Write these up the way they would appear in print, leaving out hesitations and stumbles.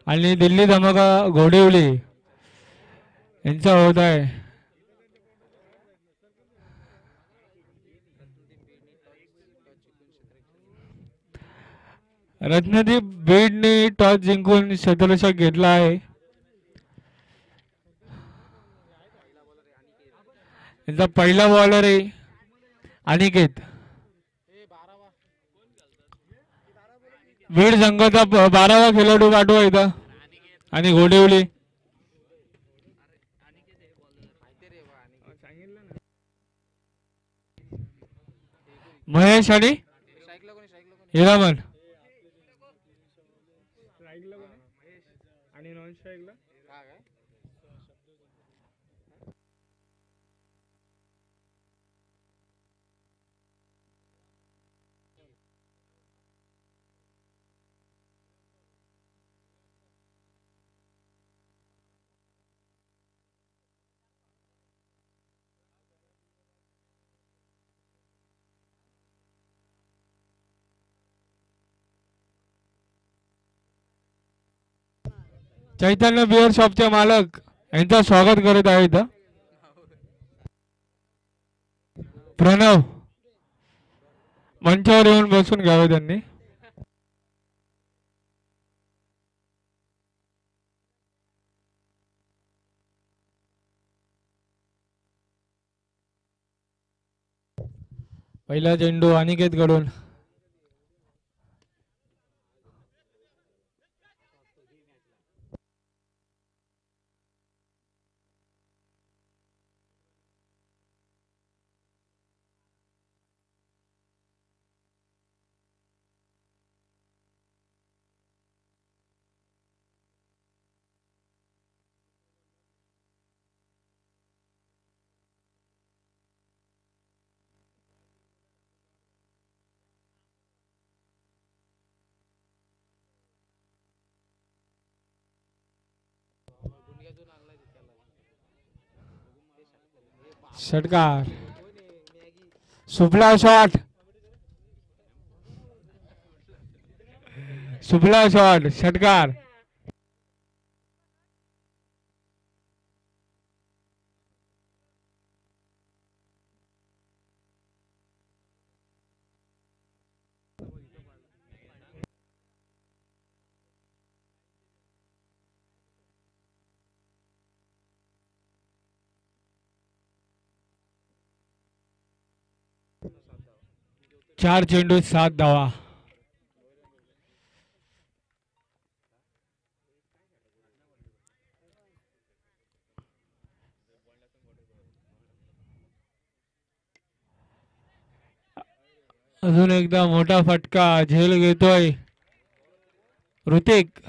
आणि दिल्ली धमाका घोडिवली यांचा होत आहे. रत्नदीप बीडने टॉस जिंकून क्षेत्ररक्षक घेतला आहे. यांचा पहिला बॉलर आहे अनिकेत. बीड संघाचा 12वा खेळाडू पाठवा इथं. आणि घोडिवली महेश आणि हिरामन. चैतन्य बिअर शॉपचे मालक यांचं स्वागत करत आहे इथं. प्रणव मंचावर येऊन बसून घ्यावे त्यांनी. पहिला चेंडू अनिकेत कडून. षटकार सुपला शॉट. सुपला शॉट षटकार. चार चेंडू 7 धावा. अजून एकदा मोठा फटका झेल घेतोय ऋतिक.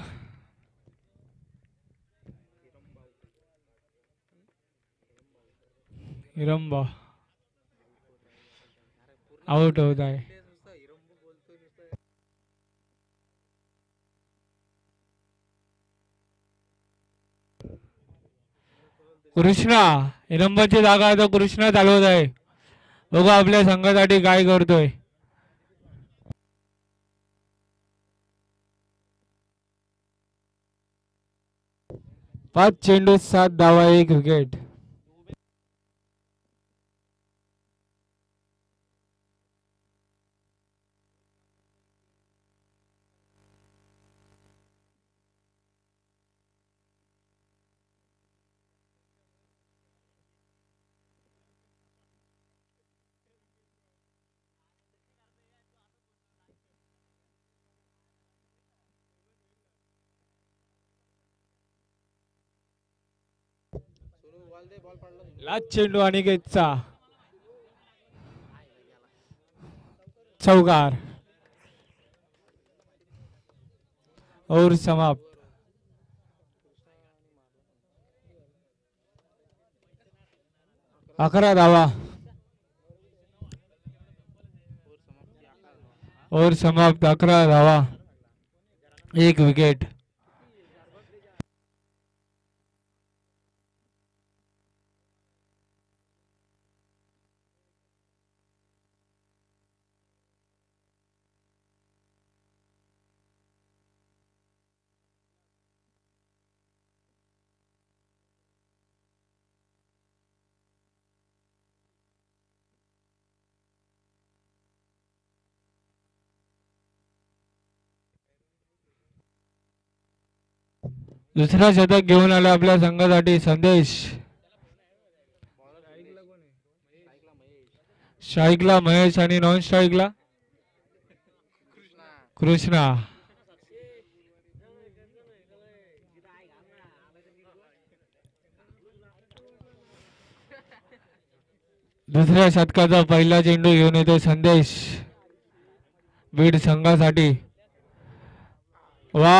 हिरंबा आउट होत आहे. कृष्णा हिरंबाची जागा आता कृष्णा चालवत आहे. बघू आपल्या संघासाठी काय करतोय. 5 चेंडू 7 धावा 1 विकेट. लास्ट चेंडू अनिकेतचा चौकार. और समाप्त. अकरा धावा और समाप्त. 11 धावा 1 विकेट. दुसरा शतक घेऊन आला आपल्या संघासाठी संदेश. स्ट्राईकला महेश आणि नॉन स्ट्राईकला कृष्णा. दुसऱ्या शतकाचा पहिला चेंडू घेऊन येतो संदेश बीड संघासाठी. वा,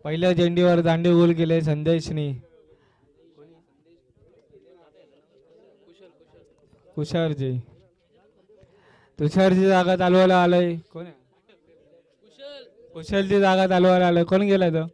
पहिल्या चेंडूवर दांडी गोल केले संदेशनी. तुषारची तुषारची जागा चालवायला आलाय. कोण आहे? कुशलची जागा चालवायला आलाय. कोण गेलाय तो?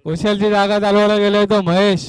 कुशलची जागा चालवायला गेलाय तो महेश.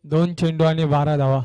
दोन चेंडू आणि 12 धावा.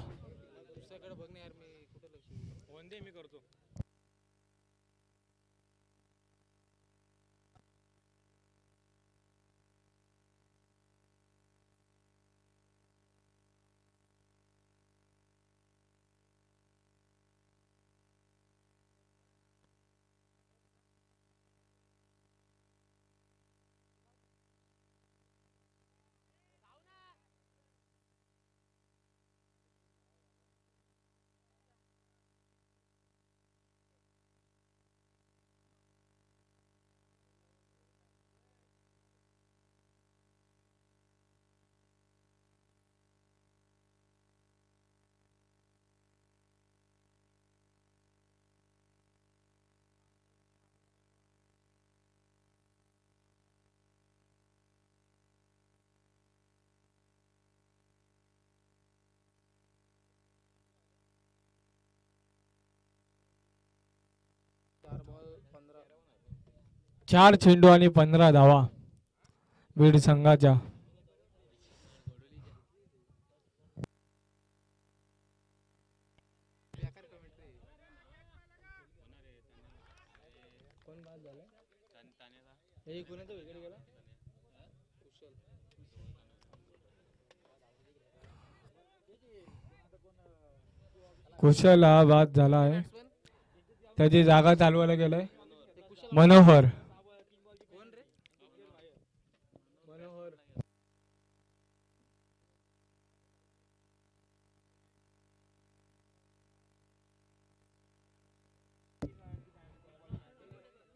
चार चेंडू आणि 15 धावा बीड संघाच्या. कुशल हा बाद झाला आहे. त्याची जागा चालवायला गेलाय मनोहर.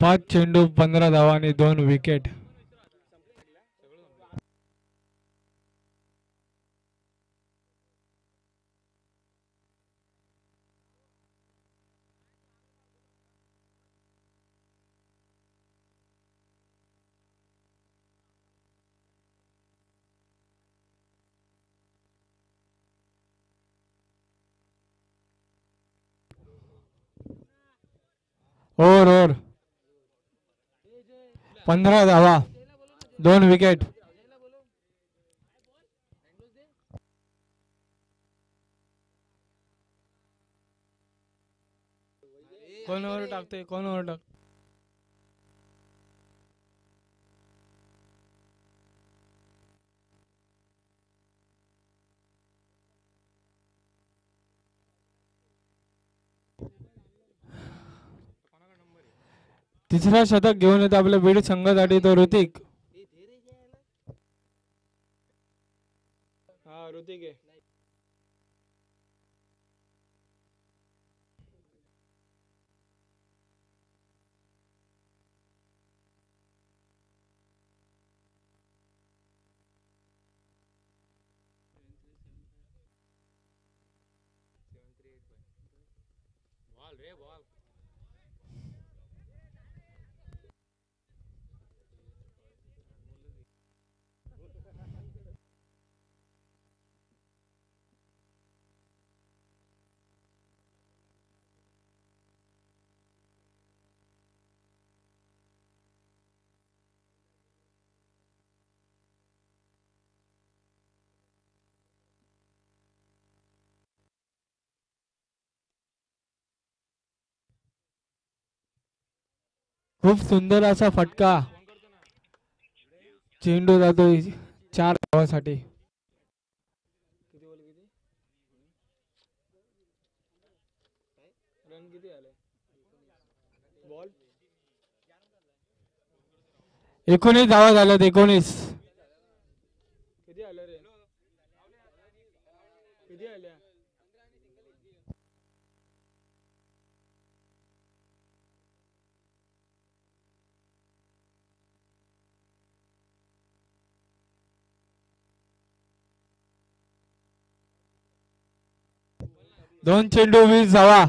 5 चेंडू 15 धावा आणि 2 विकेट. ओव्हर 15 धावा 2 विकेट. कोण ओव्हर टाकते? कोण ओव्हर टाक? तिसरा शतक घेऊन येतो आपल्या बीड संघासाठी तो ऋतिक. हा ऋतिक आहे. खूप सुंदर असा फटका. चेंडू जातोय 4 धावासाठी. बॉल 19 धावा झाल्यात. 19. किती आलं रे? किती आल्या? दोन चेंडू 20 धावा.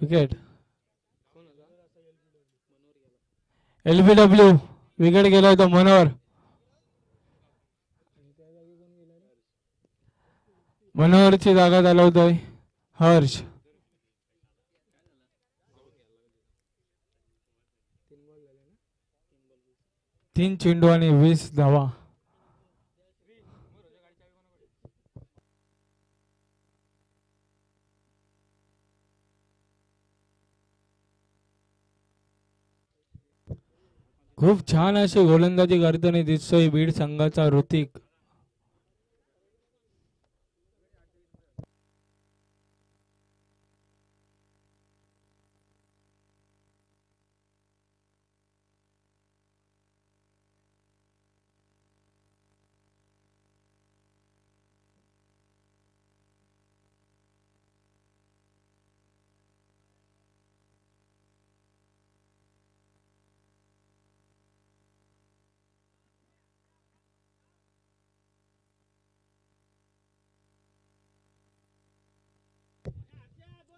विकेट. LBW विकेट गेला होता मनोहर. मनोहरची जागा चालवतोय हर्ष. 3 चेंडू आणि 20 धावा. खूप छान अशी गोलंदाजी करताना दिसतोय बीड संघाचा ऋतिक.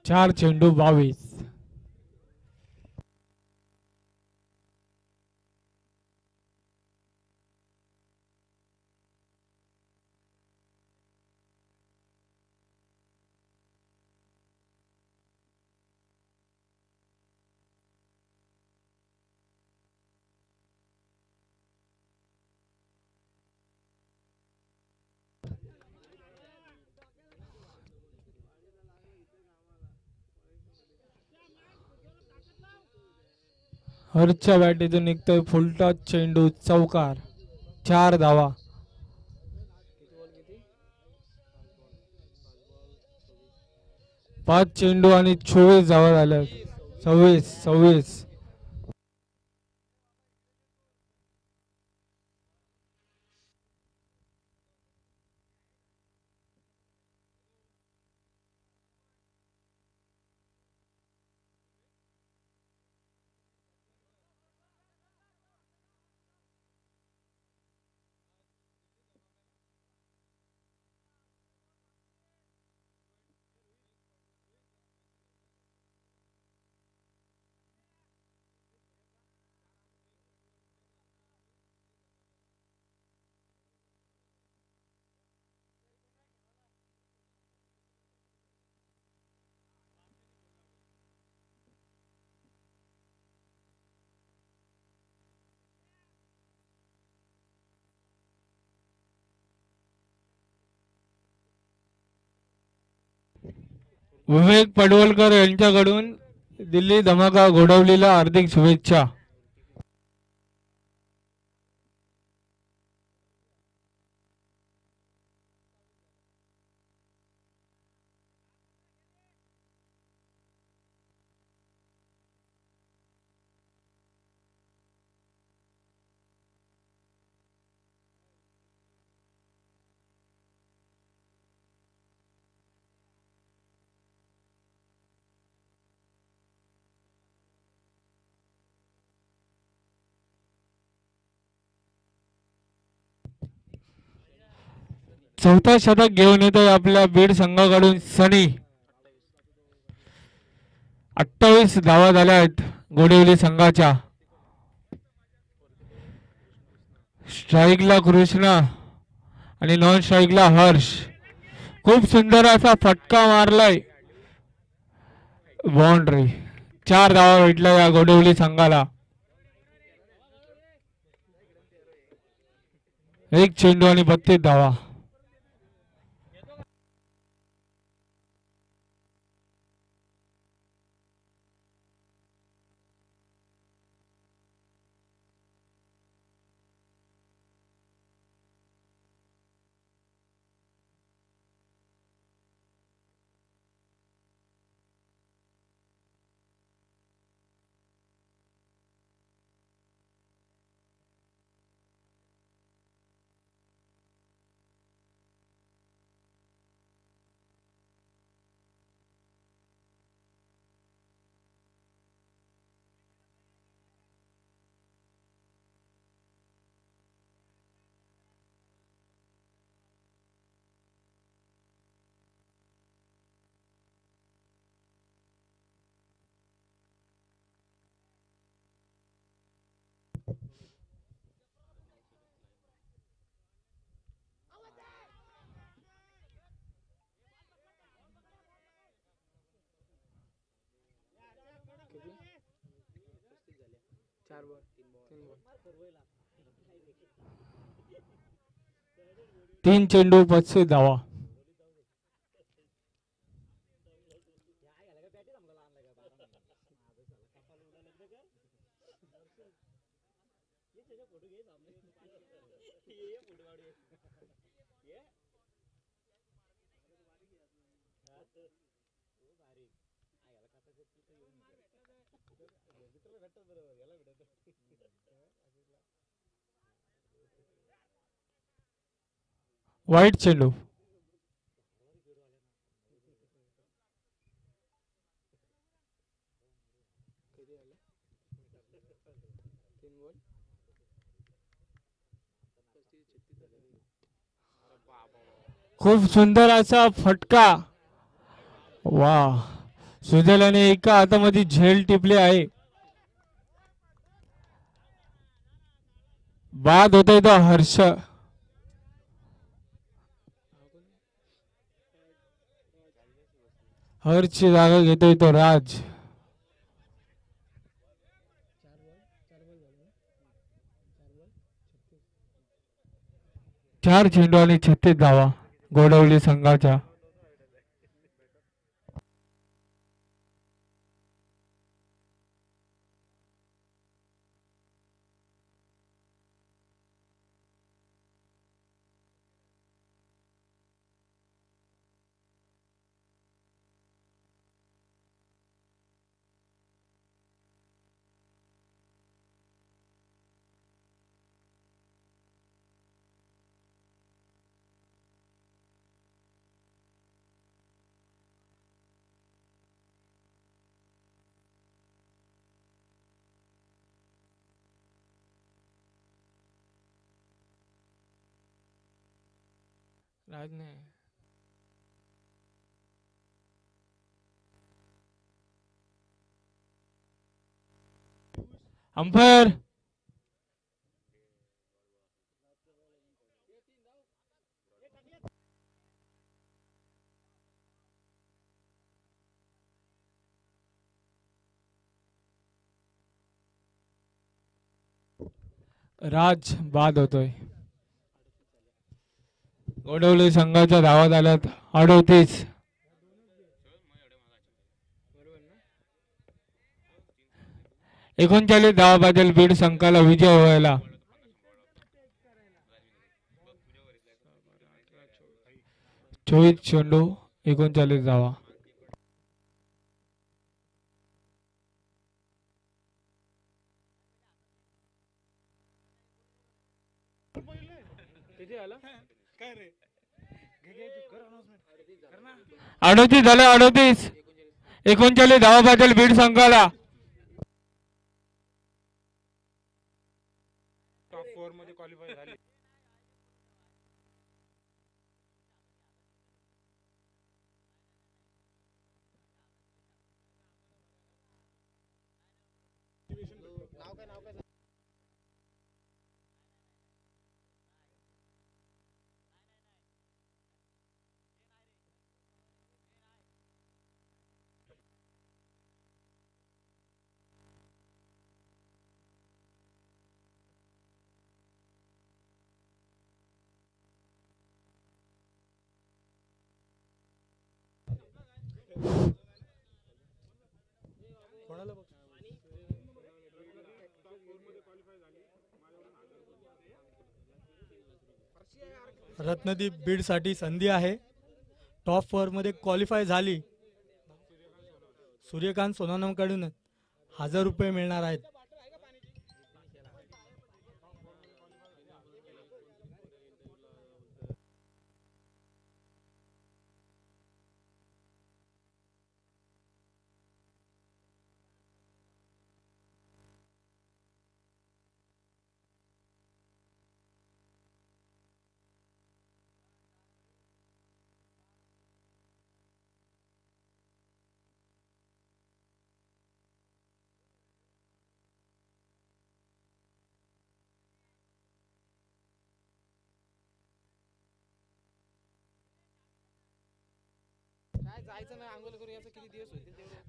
चार चेंडू 22. हर्षच्या बॅटीतून निघतोय फुलटॉस चेंडू चौकार. 4 धावा. 5 चेंडू आणि 24 धावा झाल्या. 26. विवेक पडवलकर यांच्याकडून दिल्ली धमाका घोडवलीला हार्दिक शुभेच्छा. चौथा शतक घेऊन येतोय आपल्या बीड संघाकडून सनी. 28 धावा झाल्या आहेत गोडिवली संघाच्या. स्ट्राईकला कृष्णा आणि नॉन स्ट्राईकला हर्ष. खूप सुंदर असा फटका मारलाय. बाउंड्री. 4 धावा भेटल्या या गोडिवली संघाला. एक चेंडू आणि 32 धावा. किती? 4 बॉल 3 चेंडू 35 धावा. वाईट चेंडू. किती झालं? 3 बॉल 35 36 खूप सुंदर असा फटका. वा. सुजलाने एका हातामध्ये झेल टिपले आहे. बाद होतोय तो हर्ष. हर्षची जागा घेतोय तो राज. 4 चेंडू आणि 36 धावा गोडवली संघाच्या. राज ने अंपायर राज बाद होतोय. गोडवली संघाच्या धावा झाल्यात 38. 39 धावा बदल बीड संघाला विजय व्हायला. 24 चेंडू 39 धावा. किती झालं? काय रे? 38 झाले. 38 39 धावा बदल बीड संघाला. टॉप 4 मध्ये क्वालिफाय झाले. झालं बघ. रत्नदीप बीडसाठी संधी आहे. टॉप 4 मध्ये क्वालिफाय झाली. सूर्यकांत सोनानमकडून 1000 रुपये मिळणार आहेत.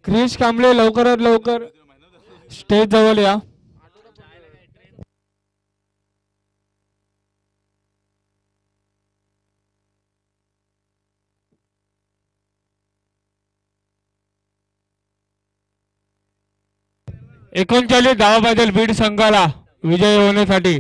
क्रिश कांबळे लवकरात लवकर स्टेज जवळ या. एकोणचाळीस धावा पाहिजे बीड संघाला विजय होण्यासाठी.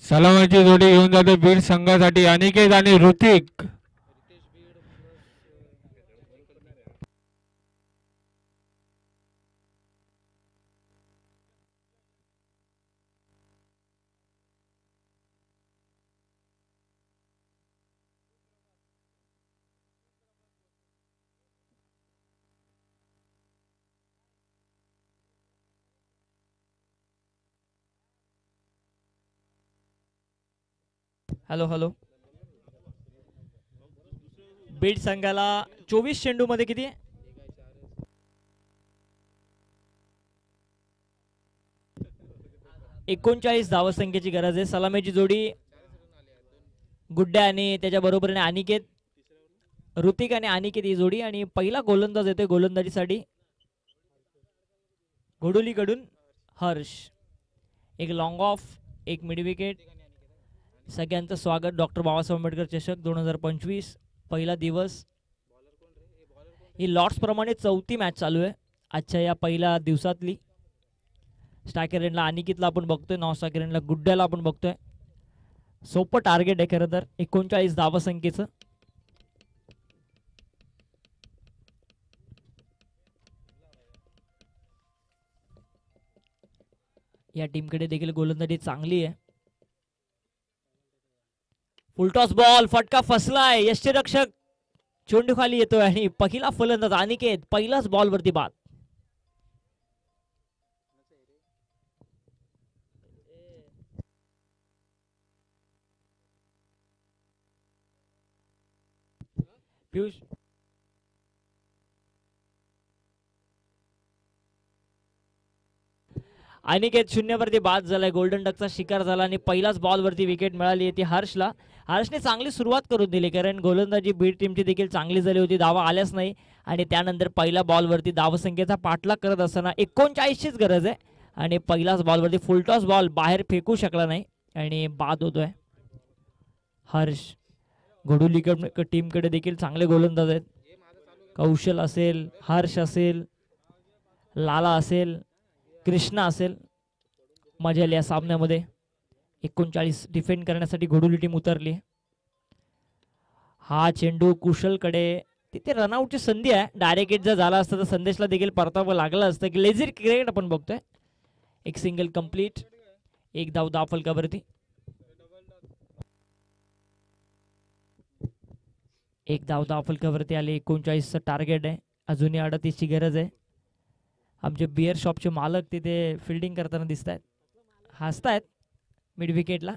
सलामीची जोडी घेऊन जाते बीड संघासाठी अनिकेत आणि ऋतिक. Hello hello. बीड संघाला 24 चेंडू मध्ये किती? 39 धावसंख्येची गरज आहे. सलामीची जोडी गुड्ड्या आणि त्याच्या बरोबरीने अनिकेत, ऋतिक आणि अनिकेत ही जोडी. आणि पहिला गोलंदाज येतोय गोलंदाजीसाठी घोडोलीकडून हर्ष. एक लॉंग ऑफ, एक मिड विकेट. सगळ्यांचं स्वागत डॉक्टर बाबासाहेब आंबेडकर चषक 2025 पहिला दिवस. ही लॉट्स प्रमाणे 4थी मॅच चालू आहे आजच्या या पहिल्या दिवसातली. स्ट्रायकर एंडला अनिकेतला आपण बघतोय, नॉन स्ट्रायकर एंडला गुड्ड्याला आपण बघतोय. सोपं टार्गेट आहे खरं तर 39 धावसंख्येचं. या टीमकडे देखील गोलंदाजी चांगली आहे. फुलटॉस बॉल, फटका फसलाय. यष्टीरक्षक चेंडू खाली येतोय आणि पहिला फलंदाज अनिकेत पहिलाच बॉल वरती बाद. पियुष अनिकेत 0 वरती बाद झालाय. गोल्डन डकचा शिकार झाला आणि पहिलाच बॉल वरती विकेट मिळाली ती हर्षला. हर्षने चांगली सुरुवात करून दिली कारण गोलंदाजी बीड टीमची देखील चांगली झाली होती. धावा आल्याच नाही आणि त्यानंतर पहिल्या बॉलवरती धावसंख्येचा पाठलाग करत असताना 39चीच गरज आहे आणि पहिलाच बॉलवरती फुलटॉस बॉल बाहेर फेकू शकला नाही आणि बाद होतोय हर्ष. घोडोली टीमकडे देखील चांगले गोलंदाज आहेत. कौशल असेल, हर्ष असेल, लाला असेल, कृष्णा असेल. मजा आली या सामन्यामध्ये. 39 डिफेंड करण्यासाठी घोडोली टीम उतरली. हा चेंडू कुशलकडे तिथे रनआउटची संधी आहे. डायरेक्ट हिट जर झाला असतं तर संदेशला देखील परतावं लागलं असतं की लेझी क्रिकेट आपण बघतोय. एक सिंगल कंप्लीट, एक धाव धाव फलकावरती. एक धाव धाव फलकावरती आले. 39चं टार्गेट आहे. अजूनही 38ची गरज आहे. आमचे बिअर शॉपचे मालक तिथे फिल्डिंग करताना दिसत आहेत, हसतायत मिड विकेटला.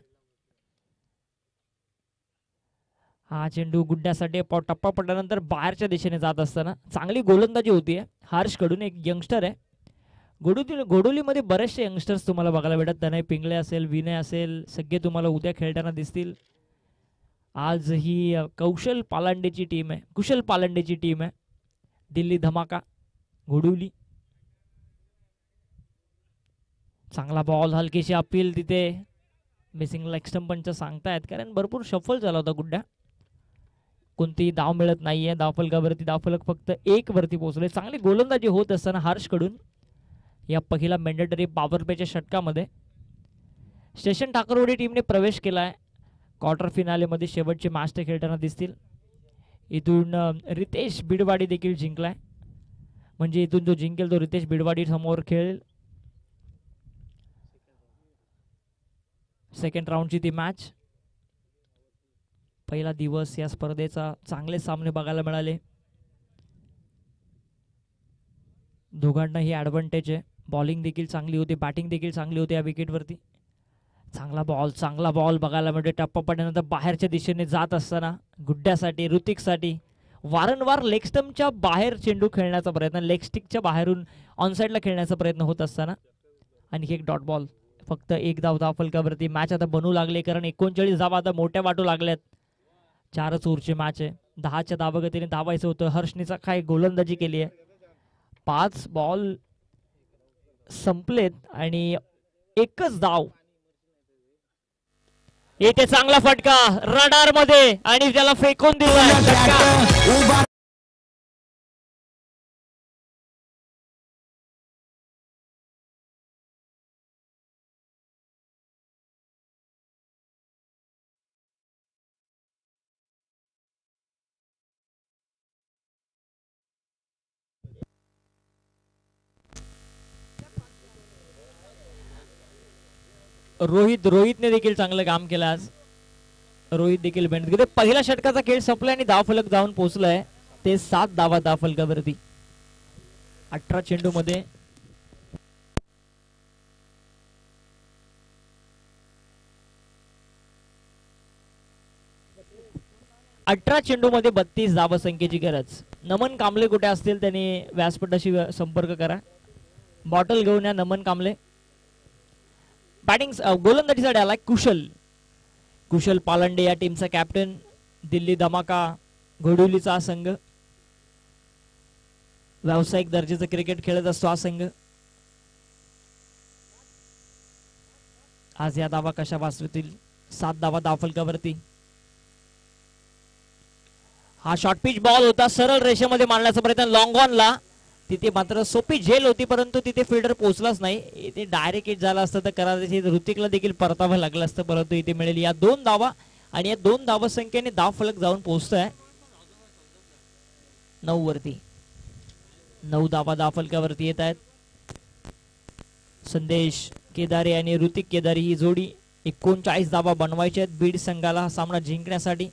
हा चेंडू गुड्ड्यासाठी टप्पा पडल्यानंतर बाहेरच्या दिशेने जात असताना चांगली गोलंदाजी होतीये हर्ष कडून. एक यंगस्टर आहे गोडोलीमध्ये बरेचसे यंगस्टर्स तुम्हाला बघायला भेटत. तनय पिंगळे असेल, विनय असेल, सगळे तुम्हाला उद्या खेळताना दिसतील. आज ही कुशल पालांडेची टीम आहे. दिल्ली धमाका घोडुली. चांगला बॉल, हलकीशी अपील तिथे. मिसिंग लेग स्टंप पण सांगतायत कारण भरपूर शफल झाला होता गुड्डा. कोणतीही धाव मिळत नाहीये. धावफलकावरती धावफलक फक्त 1 वरती पोहोचले. चांगली गोलंदाजी होत असताना हर्ष कडून या पहिला मॅन्डेटरी पॉवर प्लेच्या षटकामध्ये स्टेशन ठाकरवाडी टीमने प्रवेश केलाय. क्वार्टर फिनालेमध्ये शेवटचे मॅच ते खेळताना दिसतील. इथून रितेश बिडवाडी देखील जिंकलाय, म्हणजे इथून जो जिंकेल तो रितेश बिडवाडी समोर खेळेल. सेकंड राऊंडची ती मॅच. पहिला दिवस या स्पर्धेचा, चांगले सामने बघायला मिळाले. दोघांनाही ॲडव्हान्टेज आहे. बॉलिंग देखील चांगली होती, बॅटिंग देखील चांगली होती या विकेटवरती. चांगला बॉल बघायला मिळते. टप्पा पडल्यानंतर बाहेरच्या दिशेने जात असताना गुड्ड्यासाठी, ऋतिकसाठी वारंवार लेग स्टंपच्या बाहेर चेंडू खेळण्याचा प्रयत्न, लेग स्टिकच्या बाहेरून ऑनसाईडला खेळण्याचा प्रयत्न होत असताना आणखी एक डॉट बॉल. फक्त 1 धाव धावफलकावरती. मॅच आता बनू लागले कारण 39 धावा आता मोठ्या वाटू लागल्यात. 4च ओव्हरची मॅच आहे. 10च्या धावगतीने धावायचं होतं. हर्षनीचा काय गोलंदाजी केली आहे. 5 बॉल संपलेत आणि 1च धाव. येथे चांगला फटका रडार मध्ये आणि त्याला फेकून दिला. रोहितने देखील चांगलं काम केलं आज. रोहित देखील मेहनत घेते. पहिल्या षटकाचा खेळ संपला आणि धावफलक जाऊन पोहोचलाय ते 7 धावा धावफलकावरती. 18 चेंडू मध्ये 32 धावसंख्येची गरज. नमन कांबळे कुठे असतील त्यांनी व्यासपीठाशी संपर्क करा. बॉटल घेऊन या नमन कांबळे. बॅटिंग गोलंदाजीसाठी आलाय कुशल पालंडे या टीमचा कॅप्टन. दिल्ली धमाका घोडुलीचा संघ. व्यावसायिक दर्जाचं क्रिकेट खेळत असतो हा संघ. आज या धावा कशा वाचवतील. 7 धावा धावफलकावरती. हा शॉर्ट पिच बॉल होता, सरळ रेषेमध्ये मारण्याचा प्रयत्न लॉंग ऑनला. तिथे मात्र सोपी झेल होती परंतु तिथे फिल्डर पोहोचलाच नाही. इथे डायरेक्ट हिट झाला असतं तर कदाचित ऋतिकला देखील परतावं लागलं असतं, परंतु इथे मिळेल या 2 धावा आणि या 2 धावसंख्येने धावफलक जाऊन पोहोचतोय 9 वरती. 9 धावा धावफलकावरती येत आहेत. संदेश केदारे आणि ऋतिक केदारे ही जोडी. 39 धावा बनवायच्या आहेत बीड संघाला हा सामना जिंकण्यासाठी.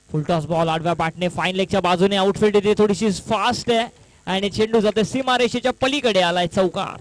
फुलटॉस बॉल आडव्या बॅटने फाईन लेगच्या बाजूने. आउटफील्ड इथे थोडीशी फास्ट आहे आणि चेंडू जाते सीमारेषेच्या पलीकडे आलाय चौकार.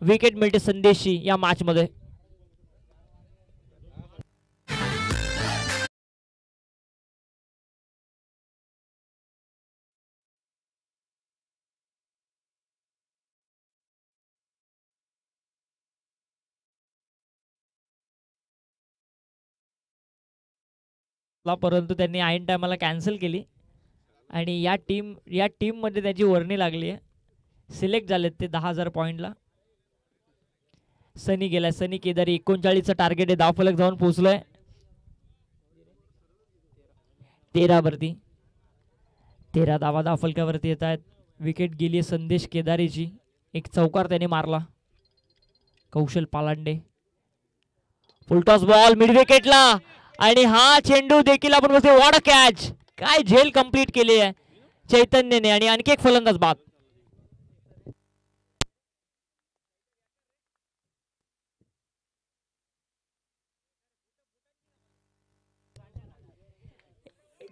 विकेट मिळते संदेशी या मॅच मध्ये. परंतु त्यांनी ऐन टायमाला कॅन्सल केली आणि या टीम मध्ये त्याची वर्णी लागली आहे. सिलेक्ट झालेत ते 10,000 पॉईंटला. सनी गेलाय, सनी केदारी 39चं टार्गेट आहे, धावफलक जाऊन पोहोचलोय 13 वरती. 13 धावा धावफलकावरती येत आहेत. विकेट गेली संदेश केदारीची. एक चौकार त्याने मारला. कौशल पालांडे फुलटॉस बॉल मिड विकेटला आणि हा चेंडू देखील आपण बघतोय. What a catch. काय झेल कंप्लीट केली आहे चैतन्यने आणि आणखी एक फलंदाज बाद.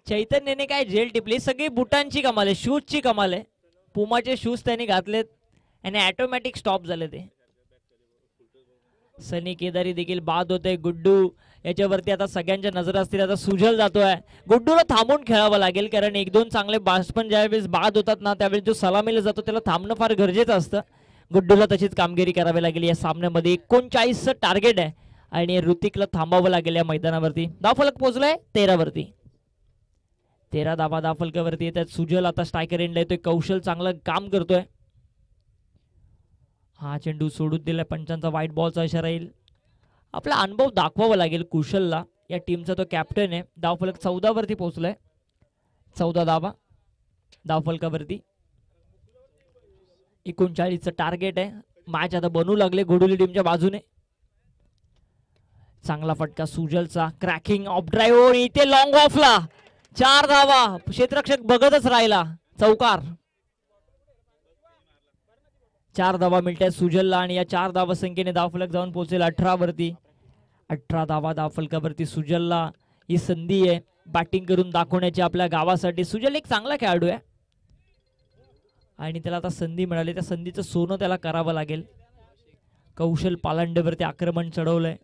चैतन्यने काय झेल टिपली. सगळी बुटांची कमाल आहे, शूजची कमाल आहे. पुमाचे शूज त्यांनी घातलेत आणि ऑटोमॅटिक स्टॉप झाले ते. सनी केदारी देखील बाद होते. गुड्डू याच्यावरती आता सगळ्यांच्या नजर असतील. आता सुजल जातोय. गुड्डूला थांबून खेळावं लागेल कारण 1-2 चांगले बॅट्समन ज्यावेळेस बाद होतात ना त्यावेळेस जो सलामीला जातो त्याला थांबणं फार गरजेचं असतं. गुड्डूला तशीच कामगिरी करावी लागेल या सामन्यामध्ये. 39चं टार्गेट आहे आणि ऋतिकला थांबावं लागेल या मैदानावरती. धावफलक पोहोचलाय 13 वरती. 13 धावा धावफलकावरती येतात. सुजल आता स्ट्रायकर एंडला येतोय. कौशल चांगलं काम करतोय. हा चेंडू सोडून दिलाय. पंचांचा व्हाईट बॉलचा इशारा येईल. आपला अनुभव दाखवावा लागेल कुशलला. या टीमचा तो कॅप्टन आहे. धावफलक 14 वरती पोहोचलाय. 14 धावा धावफलकावरती. 39चं टार्गेट आहे. मॅच आता बनवू लागले घोडोली टीमच्या बाजूने. चांगला फटका सुजलचा. क्रॅकिंग ऑफ ड्राईव्ह इथे लॉंग ऑफला 4 धावा. क्षेत्ररक्षक बघतच राहिला. चौकार. 4 धावा मिळतात सुजलला आणि या 4 धावा संख्येने धावफलक जाऊन पोहोचेल 18 वरती. 18 धावा धावफलकावरती सुजलला ही संधी आहे बॅटिंग करून दाखवण्याची आपल्या गावासाठी. सुजल एक चांगला खेळाडू आहे आणि त्याला आता संधी मिळाली. त्या संधीचं सोनं त्याला करावं लागेल. कौशल पालांडेवरती आक्रमण चढवलंय.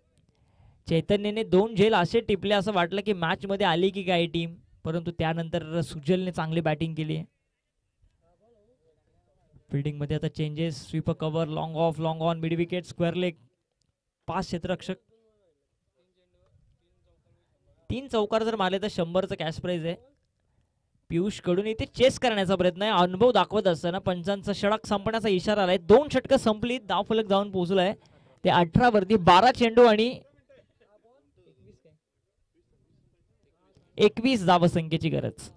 चैतन्यने 2 झेल असे टिपले असं वाटलं की मॅच मध्ये आली की काय टीम, परंतु त्यानंतर सुजलने चांगली बॅटिंग केली. फिल्डिंग मध्ये आता changes. Sweeper cover, long of, long on, mid wicket, square leg, 5 क्षेत्ररक्षक. 3 चौकार जर मारले तर 100चं कॅश प्राइज आहे. पियुष कडून इथे चेस करण्याचा प्रयत्न आहे. अनुभव दाखवत असताना पंचांचा षटक संपण्याचा इशारा आलाय. 2 षटकं संपली. धावफलक जाऊन पोहोचलाय ते 18 वरती. 12 चेंडू आणि 21 धावसंख्येची गरज.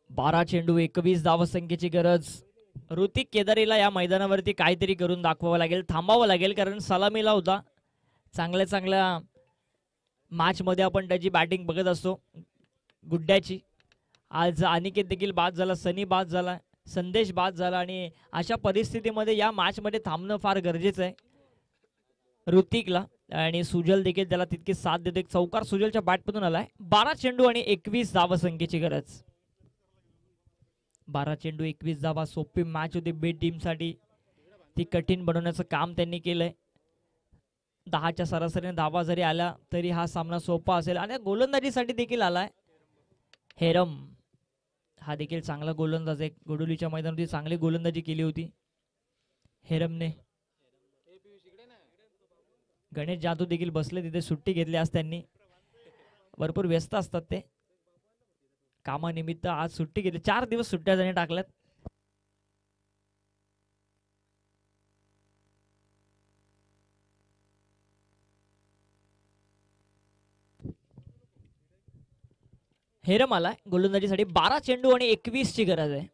बारा चेंडू 21 धावसंख्येची गरज. ऋतिक केदारीला या मैदानावरती काहीतरी करून दाखवावं लागेल. थांबावं लागेल कारण सलामीला होता. चांगल्या मॅच मध्ये आपण त्याची बॅटिंग बघत असतो गुड्ड्याची. आज अनिकेत देखील बाद झाला, सनी बाद झाला, संदेश बाद झाला आणि अशा परिस्थितीमध्ये या मॅच मध्ये थांबणं फार गरजेचं आहे ऋतिकला. आणि सुजल देखील त्याला तितकी साथ देतो. एक चौकार सुजलच्या बॅटमधून आलाय. 12 चेंडू आणि 21 धावसंख्येची गरज. 12 चेंडू 21 धावा. सोपी मॅच होती बी टीम साठी. ती कठीण बनवण्याचं काम त्यांनी केलंय. 10च्या सरासरीने धावा जरी आल्या तरी हा सामना सोपा असेल. आणि गोलंदाजीसाठी देखील आलाय हेरम. हा देखील चांगला गोलंदाज आहे. गोडोलीच्या मैदानामध्ये चांगली गोलंदाजी केली होती हेरमने. गणेश जाधव देखील बसले तिथे. सुट्टी घेतली आज त्यांनी. भरपूर व्यस्त असतात ते कामानिमित्त. आज सुट्टी घेतली. 4 दिवस सुट्ट्या त्यांनी टाकल्यात. हेरम आलाय गोलंदाजीसाठी. 12 चेंडू आणि 21 ची गरज आहे.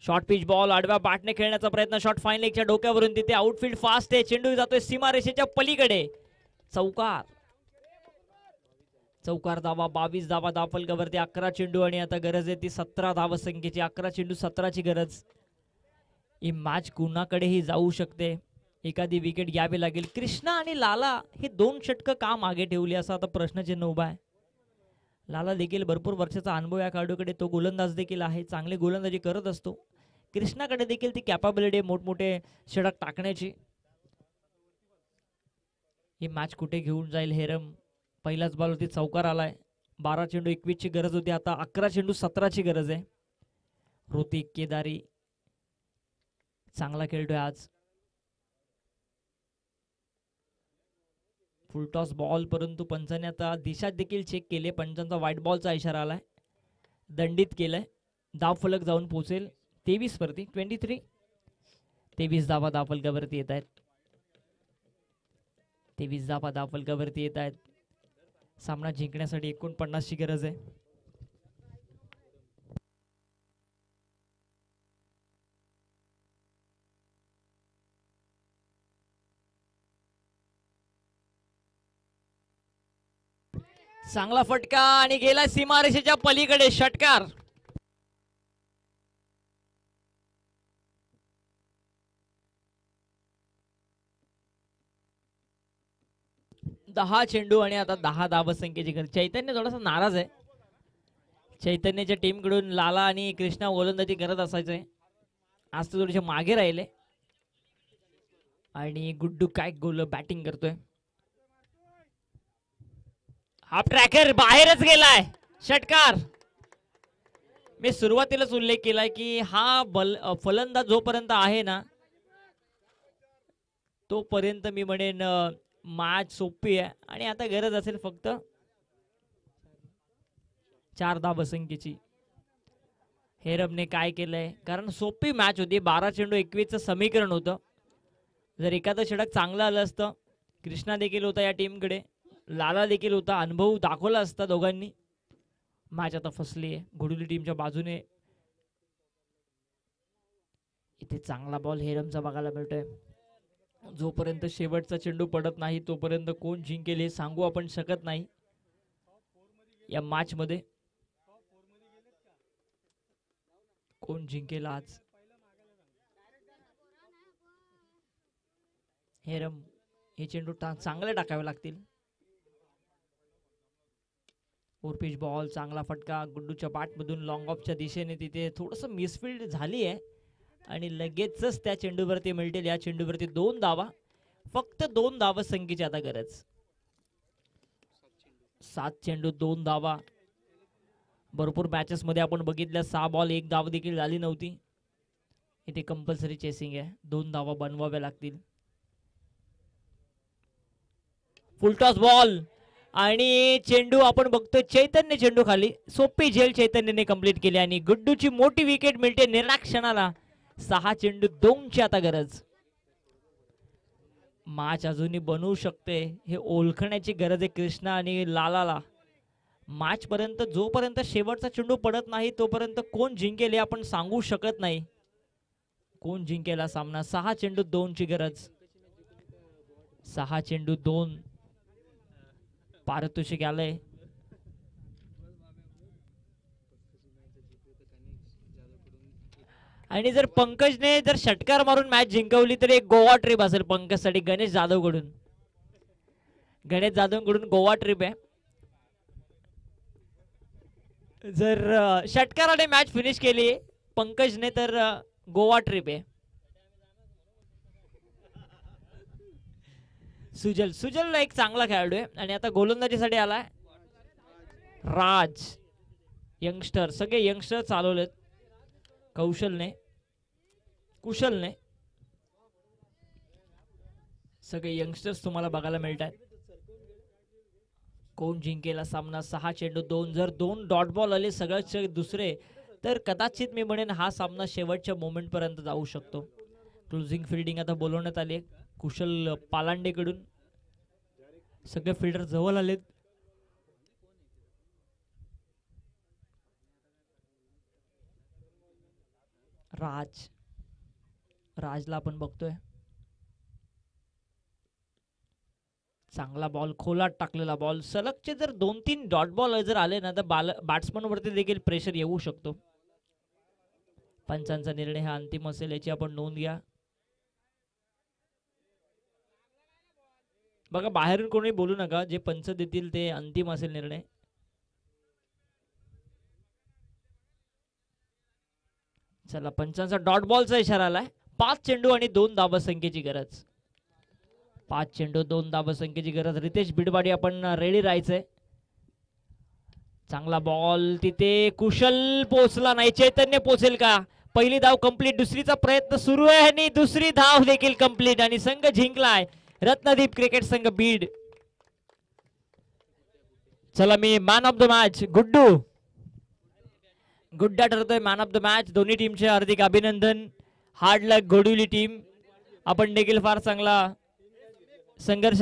शॉर्ट पिच बॉल आडव्या बॅटने खेळण्याचा प्रयत्न. शॉर्ट फाईन लेगच्या डोक्यावरून तिथे आउटफील्ड फास्ट आहे. चेंडू जातोय सीमारेषेच्या पलीकडे. चौकार. चौकार धावा. 22 धावा धावफलकावरती. 11 चेंडू आणि आता गरज आहे ती 17 धावसंख्येची. 11 चेंडू 17ची गरज. ही मॅच कुणाकडेही जाऊ शकते. एखादी विकेट घ्यावी लागेल. कृष्णा आणि लाला हे 2 षटकं का मागे ठेवली असा आता प्रश्नचिन्ह उभा आहे. लाला देखील भरपूर वर्षाचा अनुभव या खेळाडूकडे, तो गोलंदाज देखील आहे, चांगली गोलंदाजी करत असतो. कृष्णाकडे देखील ती कॅपाबिलिटी मोठमोठे षटक टाकण्याची. ही मॅच कुठे घेऊन जाईल हेरम. पहिलाच बॉल होती, चौकार आलाय. 12 चेंडू 21 ची गरज होती, आता 11 चेंडू 17 ची गरज आहे. ऋतिक केदारी चांगला खेळतोय आज. फुलटॉस बॉल, परंतु पंचाने आता दिशा देखील चेक केले. पंचांचा व्हाईट बॉलचा इशारा आलाय, दंडित केलंय. धाव फलक जाऊन पोहोचेल 23 वरती. 23 23 धावा धाव फलकावरती येत आहेत. 23 धावा धाव फलकावरती येत आहेत. सामना जिंकण्यासाठी 49 ची गरज आहे. चांगला फटका आणि गेला सीमारेषेच्या पलीकडे षटकार. दहा चेंडू आणि आता 10 धाव संख्येची गरज. चैतन्य थोडासा नाराज आहे. चैतन्याच्या टीम कडून लाला आणि कृष्णा गोलंदाजी करत असायचे, आज ते थोडेसे मागे राहिले. आणि गुड्डू काय गोल बॅटिंग करतोय. हाफ ट्रॅकर बाहेरच गेलाय, षटकार. मी सुरुवातीलाच उल्लेख केलाय की हा फलंदाज जोपर्यंत आहे ना तोपर्यंत मी म्हणेन मॅच सोपी आहे. आणि आता गरज असेल फक्त 4 धाव संख्येची. हेरमने काय केलंय, कारण सोपी मॅच होती. 12 चेंडू 21 चं समीकरण होतं. जर एखादं षटक चांगलं आलं असतं, कृष्णा देखील होता या टीमकडे, लाला देखील होता, अनुभव दाखवला असता दोघांनी. मॅच आता फसली आहे घोडुली टीमच्या बाजूने. इथे चांगला बॉल हेरमचा बघायला मिळतोय. जोपर्यंत शेवटचा चेंडू पडत नाही तोपर्यंत कोण जिंकेल हे सांगू आपण शकत नाही या मॅच मध्ये. कोण जिंकेल आज. हेरम हे चेंडू चांगले टाकावे लागतील. ओरपिच बॉल, चांगला फटका गुड्डूच्या बॅट मधून लॉंग ऑफच्या दिशेने. तिथे थोडस मिसफिल्ड झाली आहे आणि लगेचच त्या चेंडूवरती मिळतील. या चेंडूवरती 2 धावा, फक्त 2 धावा संख्येची आता गरज. 7 चेंडू 2 धावा. भरपूर मॅचेस मध्ये आपण बघितल्या 6 बॉल 1 धाव देखील झाली नव्हती. इथे कंपल्सरी चेसिंग आहे, 2 धावा बनवाव्या लागतील. फुलटॉस बॉल आणि चेंडू आपण बघतोय चैतन्य चेंडू खाली. सोपी झेल चैतन्यने कंप्लीट केली आणि गुड्डूची मोठी विकेट मिळते निर्णाक्षणाला. 6 चेंडू 2 ची आता गरज. मॅच अजूनही बनवू शकते हे ओळखण्याची गरज आहे कृष्णा आणि लालाला. मॅच पर्यंत जोपर्यंत शेवटचा चेंडू पडत नाही तोपर्यंत कोण जिंकेल हे आपण सांगू शकत नाही. कोण जिंकेल हा सामना. 6 चेंडू 2 ची गरज. 6 चेंडू 2. पारितोषिक आलंय. आणि जर पंकजने जर षटकार मारून मॅच जिंकवली तर एक गोवा ट्रिप असेल पंकजसाठी गणेश जाधव कडून. गणेश जाधव कडून गोवा ट्रिप आहे. जर षटकाराने मॅच फिनिश केली पंकजने तर गोवा ट्रिप आहे. सुजल एक चांगला खेळाडू आहे आणि आता गोलंदाजीसाठी आलाय राज. यंगस्टर, सगळे यंगस्टर चालवलेत कुशलने सगळे यंगस्टर्स तुम्हाला बघायला मिळतात. कोण जिंकेल हा सामना. 6 चेंडू 2. जर 2 डॉट बॉल आले सगळ्यात दुसरे तर कदाचित मी म्हणेन हा सामना शेवटच्या मोमेंट पर्यंत जाऊ शकतो. क्लोजिंग फिल्डिंग आता बोलवण्यात आली कुशल पालांडे कडून. सगळे फिल्डर जवळ आलेत. राजला आपण बघतोय. चांगला बॉल, खोलात टाकलेला बॉल. सलगचे जर 2-3 डॉट बॉल जर आले ना तर बॅट्समन वरती देखील प्रेशर येऊ शकतो. पंचांचा निर्णय हा अंतिम असेल याची आपण नोंद घ्या. बघा बाहेरून कोणी बोलू नका, जे पंच देतील ते अंतिम असेल निर्णय. चला पंचांचा डॉट बॉलचा इशारा आलाय. 5 चेंडू आणि 2 धावसंख्येची गरज. 5 चेंडू 2 धावसंख्येची गरज. रितेश बिडवाडी आपण रेडी राहायचंय. चांगला बॉल तिथे कुशल पोहोचला नाही. चैतन्य पोहोचेल का? पहिली धाव कंप्लीट. दुसरीचा प्रयत्न सुरू आहे आणि दुसरी धाव देखील कंप्लीट आणि संघ जिंकलाय रत्नदीप क्रिकेट संघ बीड. चला मी मॅन ऑफ द मॅच गुड्डा ठरतोय मॅन ऑफ द मॅच. दोन्ही टीमचे हार्दिक अभिनंदन. हार्ड लक गोडुली टीम. आपण देखील फार चांगला संघर्ष